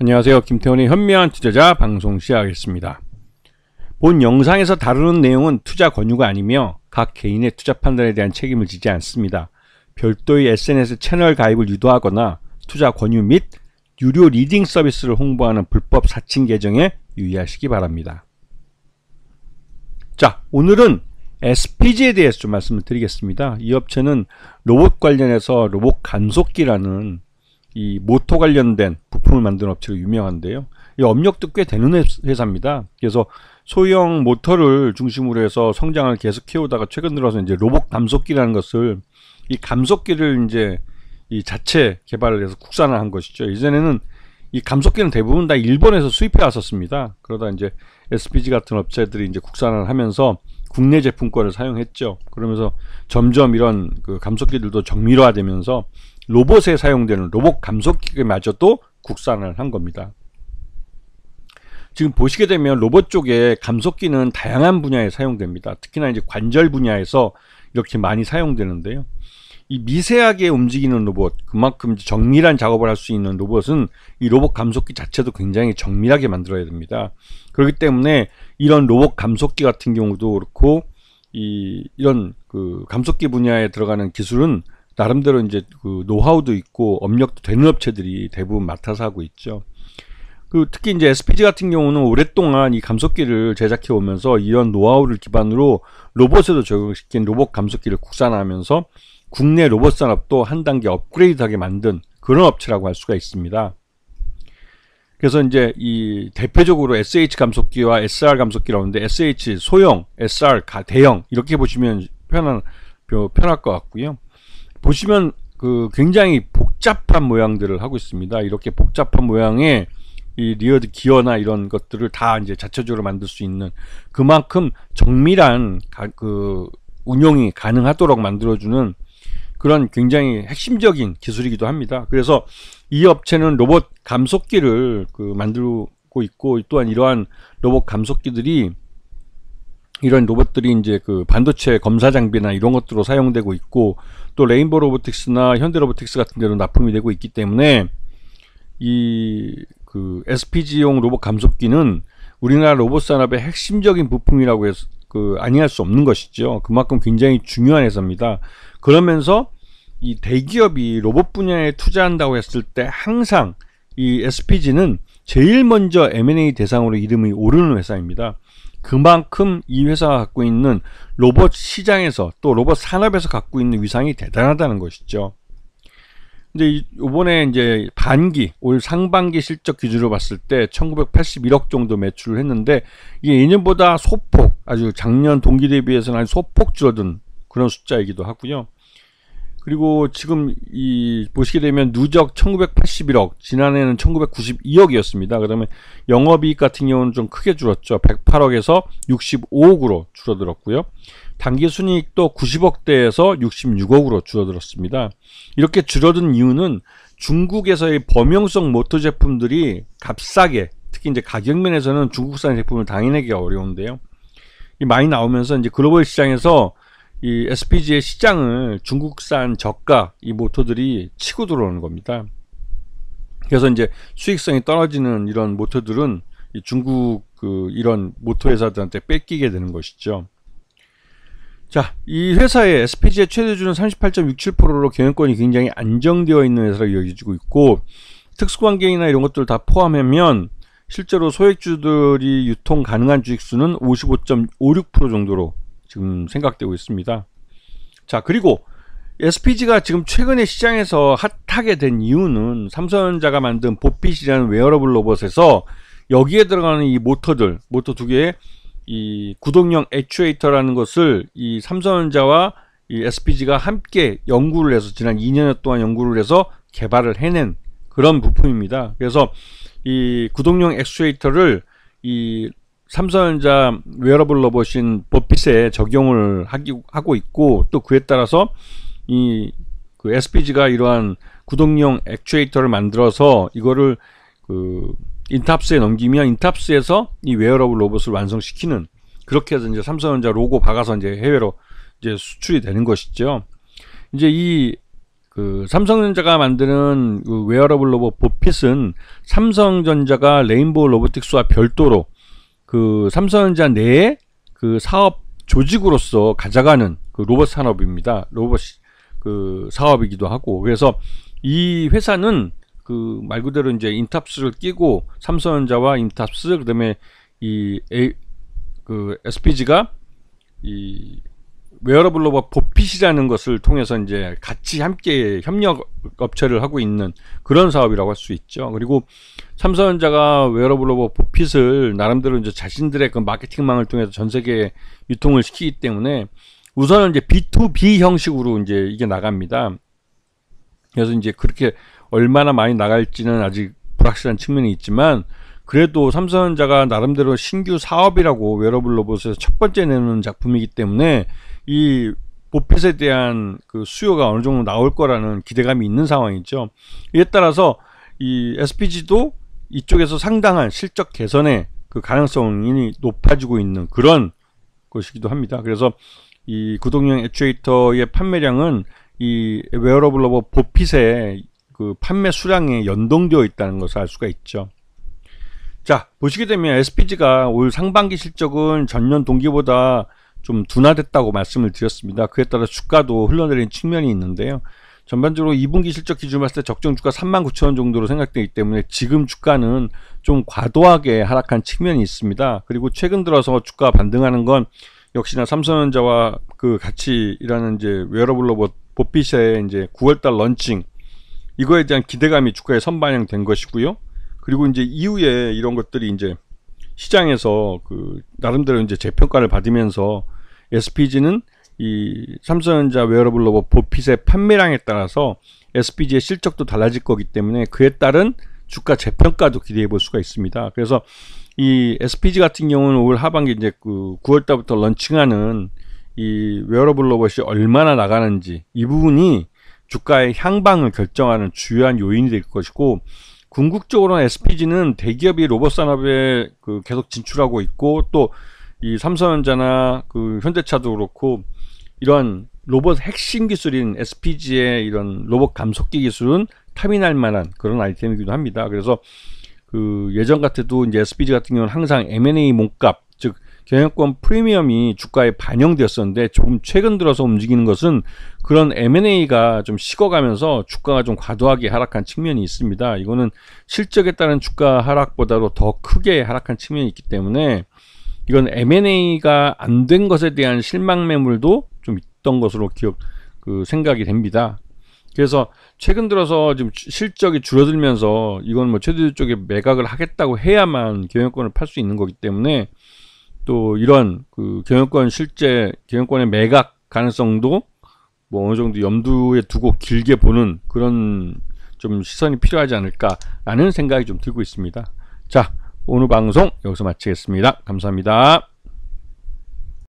안녕하세요. 김태훈의 현명한 투자자 방송 시작하겠습니다. 본 영상에서 다루는 내용은 투자 권유가 아니며 각 개인의 투자 판단에 대한 책임을 지지 않습니다. 별도의 SNS 채널 가입을 유도하거나 투자 권유 및 유료 리딩 서비스를 홍보하는 불법 사칭 계정에 유의하시기 바랍니다. 자, 오늘은 SPG에 대해서 좀 말씀을 드리겠습니다. 이 업체는 로봇 관련해서 로봇 감속기라는 이 모터 관련된 부품을 만드는 업체로 유명한데요. 이 업력도 꽤 되는 회사입니다. 그래서 소형 모터를 중심으로 해서 성장을 계속 해오다가 최근 들어서 이제 로봇 감속기라는 것을 이 감속기를 이제 이 자체 개발을 해서 국산을 한 것이죠. 이전에는 이 감속기는 대부분 다 일본에서 수입해 왔었습니다. 그러다 이제 SPG 같은 업체들이 이제 국산을 하면서 국내 제품권을 사용했죠. 그러면서 점점 이런 그 감속기들도 정밀화되면서 로봇에 사용되는 로봇 감속기마저도 국산을 한 겁니다. 지금 보시게 되면 로봇 쪽에 감속기는 다양한 분야에 사용됩니다. 특히나 이제 관절 분야에서 이렇게 많이 사용되는데요. 이 미세하게 움직이는 로봇, 그만큼 정밀한 작업을 할 수 있는 로봇은 이 로봇 감속기 자체도 굉장히 정밀하게 만들어야 됩니다. 그렇기 때문에 이런 로봇 감속기 같은 경우도 그렇고 이런 그 감속기 분야에 들어가는 기술은 나름대로 이제 그 노하우도 있고 업력도 되는 업체들이 대부분 맡아서 하고 있죠. 그 특히 이제 SPG 같은 경우는 오랫동안 이 감속기를 제작해 오면서 이런 노하우를 기반으로 로봇에도 적용시킨 로봇 감속기를 국산화하면서 국내 로봇 산업도 한 단계 업그레이드하게 만든 그런 업체라고 할 수가 있습니다. 그래서 이제 이 대표적으로 SH 감속기와 SR 감속기라고 하는데 SH 소형, SR 대형 이렇게 보시면 편할 것 같고요. 보시면 그 굉장히 복잡한 모양들을 하고 있습니다. 이렇게 복잡한 모양의 이 리어드 기어나 이런 것들을 다 이제 자체적으로 만들 수 있는 그만큼 정밀한 그 운용이 가능하도록 만들어주는 그런 굉장히 핵심적인 기술이기도 합니다. 그래서 이 업체는 로봇 감속기를 그 만들고 있고 또한 이러한 로봇 감속기들이 이런 로봇들이 이제 그 반도체 검사 장비나 이런 것들로 사용되고 있고 또 레인보우 로보틱스나 현대 로보틱스 같은 데로 납품이 되고 있기 때문에 이 그 SPG용 로봇 감속기는 우리나라 로봇 산업의 핵심적인 부품이라고 해서 그 아니할 수 없는 것이죠. 그만큼 굉장히 중요한 회사입니다. 그러면서 이 대기업이 로봇 분야에 투자한다고 했을 때 항상 이 SPG는 제일 먼저 M&A 대상으로 이름이 오르는 회사입니다. 그만큼 이 회사가 갖고 있는 로봇 시장에서 또 로봇 산업에서 갖고 있는 위상이 대단하다는 것이죠. 근데 이번에 이제 올 상반기 실적 기준으로 봤을 때 1981억 정도 매출을 했는데 이게 예년보다 소폭 아주 작년 동기 대비해서는 아주 소폭 줄어든 그런 숫자이기도 하고요. 그리고 지금 보시게 되면 누적 1981억, 지난해는 1992억이었습니다. 그다음에 영업이익 같은 경우는 좀 크게 줄었죠. 108억에서 65억으로 줄어들었고요. 당기순이익도 90억대에서 66억으로 줄어들었습니다. 이렇게 줄어든 이유는 중국에서의 범용성 모터 제품들이 값싸게, 특히 이제 가격면에서는 중국산 제품을 당해내기가 어려운데요. 많이 나오면서 이제 글로벌 시장에서 이 SPG의 시장을 중국산 저가 이 모터들이 치고 들어오는 겁니다. 그래서 이제 수익성이 떨어지는 이런 모터들은 이 중국 이런 모터 회사들한테 뺏기게 되는 것이죠. 자, 이 회사의 SPG의 최대주는 38.67%로 경영권이 굉장히 안정되어 있는 회사로 여겨지고 있고 특수관계이나 이런 것들을 다 포함하면 실제로 소액주들이 유통 가능한 주식수는 55.56% 정도로 지금 생각되고 있습니다. 자, 그리고 SPG가 지금 최근에 시장에서 핫하게 된 이유는 삼성전자가 만든 보핏이라는 웨어러블 로봇에서 여기에 들어가는 이 모터 두 개의 이 구동형 액추에이터라는 것을 이 삼성전자와 이 SPG가 함께 연구를 해서 지난 2년 동안 연구를 해서 개발을 해낸 그런 부품입니다. 그래서 이 구동형 액추에이터를 이 삼성전자 웨어러블 로봇인 버핏에 적용을 하고 있고 또 그에 따라서 그 SPG가 이러한 구동용 액추에이터를 만들어서 이거를 그 인탑스에 넘기면 인탑스에서 이 웨어러블 로봇을 완성시키는 그렇게 해서 이제 삼성전자 로고 박아서 이제 해외로 이제 수출이 되는 것이죠. 이제 그 삼성전자가 만드는 그 웨어러블 로봇 보핏은 삼성전자가 레인보우 로보틱스와 별도로 그 삼성전자 내에 그 사업 조직으로서 가져가는 그 로봇 산업입니다. 로봇 그 사업이기도 하고, 그래서 이 회사는 그 말 그대로 이제 인탑스를 끼고 삼성전자와 인탑스, 그다음에 그 SPG가 이 웨어러블 로봇 보핏이라는 것을 통해서 이제 같이 함께 협력 업체를 하고 있는 그런 사업이라고 할 수 있죠. 그리고 삼성전자가 웨어러블 로봇 보핏을 나름대로 이제 자신들의 그 마케팅망을 통해서 전 세계에 유통을 시키기 때문에 우선은 이제 B2B 형식으로 이제 이게 나갑니다. 그래서 이제 그렇게 얼마나 많이 나갈지는 아직 불확실한 측면이 있지만, 그래도 삼성전자가 나름대로 신규 사업이라고 웨어러블 로봇에서 첫 번째 내놓은 작품이기 때문에 이 보핏에 대한 그 수요가 어느 정도 나올 거라는 기대감이 있는 상황이죠. 이에 따라서 이 SPG도 이쪽에서 상당한 실적 개선의 그 가능성이 높아지고 있는 그런 것이기도 합니다. 그래서 이 구동형 액추에이터의 판매량은 이 웨어러블 로봇 보핏의 그 판매 수량에 연동되어 있다는 것을 알 수가 있죠. 자, 보시게 되면 SPG가 올 상반기 실적은 전년 동기보다 좀 둔화됐다고 말씀을 드렸습니다. 그에 따라 주가도 흘러내린 측면이 있는데요. 전반적으로 2분기 실적 기준으로 봤을 때 적정 주가 39,000원 정도로 생각되기 때문에 지금 주가는 좀 과도하게 하락한 측면이 있습니다. 그리고 최근 들어서 주가 반등하는 건 역시나 삼성전자와 그 같이 일하는 이제 웨어러블 로봇 보핏의 이제 9월달 런칭, 이거에 대한 기대감이 주가에 선반영된 것이고요. 그리고 이제 이후에 이런 것들이 이제 시장에서 그 나름대로 이제 재평가를 받으면서 SPG는 이 삼성전자 웨어러블 로봇 보핏의 판매량에 따라서 SPG의 실적도 달라질 거기 때문에 그에 따른 주가 재평가도 기대해 볼 수가 있습니다. 그래서 이 SPG 같은 경우는 올 하반기 이제 그 9월 달부터 런칭하는 이 웨어러블 로봇이 얼마나 나가는지, 이 부분이 주가의 향방을 결정하는 주요한 요인이 될 것이고, 궁극적으로는 SPG는 대기업이 로봇 산업에 그 계속 진출하고 있고, 또 이 삼성전자나 그 현대차도 그렇고 이러한 로봇 핵심 기술인 SPG의 이런 로봇 감속기 기술은 탑인할 만한 그런 아이템이기도 합니다. 그래서 그 예전 같아도 이제 SPG 같은 경우는 항상 M&A 몸값, 즉 경영권 프리미엄이 주가에 반영되었었는데, 조금 최근 들어서 움직이는 것은 그런 M&A가 좀 식어가면서 주가가 좀 과도하게 하락한 측면이 있습니다. 이거는 실적에 따른 주가 하락보다도 더 크게 하락한 측면이 있기 때문에 이건 M&A가 안 된 것에 대한 실망 매물도 좀 있던 것으로 생각이 됩니다. 그래서 최근 들어서 지금 실적이 줄어들면서 이건 뭐 최대 쪽에 매각을 하겠다고 해야만 경영권을 팔 수 있는 거기 때문에, 또 이런 그 경영권의 매각 가능성도 뭐 어느 정도 염두에 두고 길게 보는 그런 좀 시선이 필요하지 않을까라는 생각이 좀 들고 있습니다. 자, 오늘 방송 여기서 마치겠습니다. 감사합니다.